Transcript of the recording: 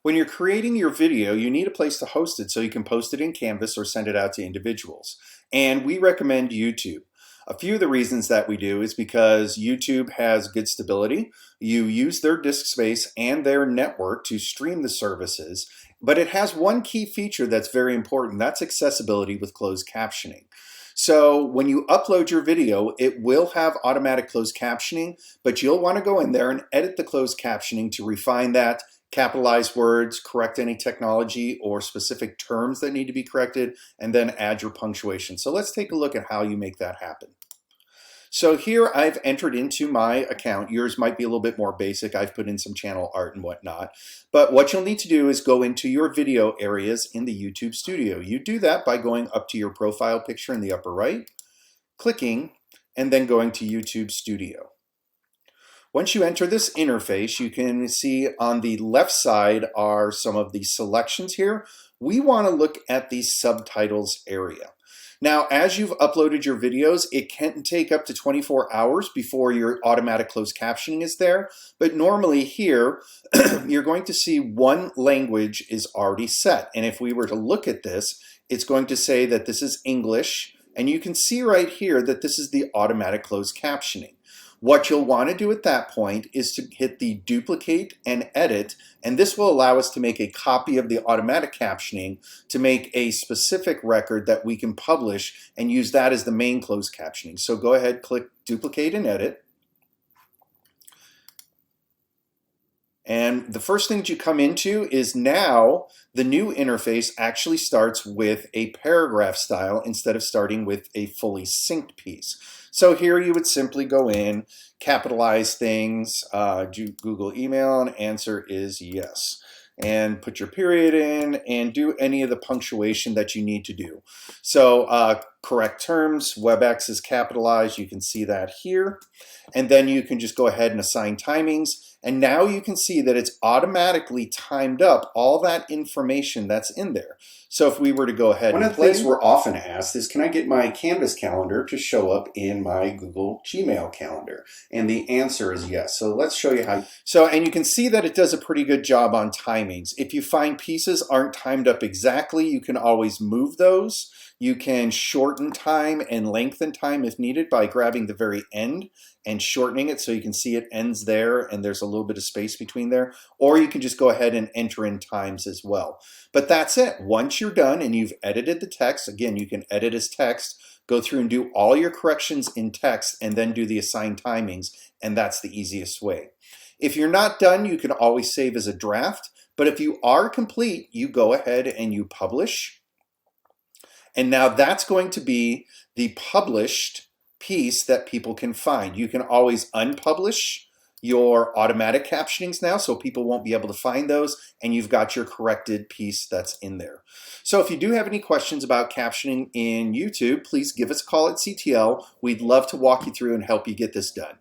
When you're creating your video, you need a place to host it so you can post it in Canvas or send it out to individuals. And we recommend YouTube. A few of the reasons that we do is because YouTube has good stability. You use their disk space and their network to stream the services, but it has one key feature that's very important. That's accessibility with closed captioning. So when you upload your video, it will have automatic closed captioning, but you'll want to go in there and edit the closed captioning to refine that, capitalize words, correct any technology or specific terms that need to be corrected, and then add your punctuation. So let's take a look at how you make that happen. So here I've entered into my account. Yours might be a little bit more basic. I've put in some channel art and whatnot. But what you'll need to do is go into your video areas in the YouTube Studio. You do that by going up to your profile picture in the upper right, clicking, and then going to YouTube Studio. Once you enter this interface, you can see on the left side are some of the selections here. We want to look at the subtitles area. Now, as you've uploaded your videos, it can take up to 24 hours before your automatic closed captioning is there. But normally here, you're going to see one language is already set. And if we were to look at this, it's going to say that this is English. And you can see right here that this is the automatic closed captioning. What you'll want to do at that point is to hit the duplicate and edit, and this will allow us to make a copy of the automatic captioning to make a specific record that we can publish and use that as the main closed captioning. So go ahead, click duplicate and edit. And the first thing that you come into is now the new interface actually starts with a paragraph style instead of starting with a fully synced piece. So here you would simply go in, capitalize things, do Google email, and answer is yes. And put your period in and do any of the punctuation that you need to do. So correct terms, WebEx is capitalized, you can see that here. And then you can just go ahead and assign timings. And now you can see that it's automatically timed up all that information that's in there. So if we were to go ahead and play. One of the things we're often asked is, can I get my Canvas calendar to show up in my Google Gmail calendar? And the answer is yes. So let's show you how. And you can see that it does a pretty good job on timings. If you find pieces aren't timed up exactly, you can always move those. You can shorten time and lengthen time if needed by grabbing the very end and shortening it so you can see it ends there and there's a little bit of space between there. Or you can just go ahead and enter in times as well. But that's it. Once you're done and you've edited the text, again, you can edit as text, go through and do all your corrections in text and then do the assigned timings, and that's the easiest way. If you're not done, you can always save as a draft, but if you are complete, you go ahead and you publish. And now that's going to be the published piece that people can find. You can always unpublish your automatic captionings now, so people won't be able to find those, and you've got your corrected piece that's in there. So if you do have any questions about captioning in YouTube, please give us a call at CTL. We'd love to walk you through and help you get this done.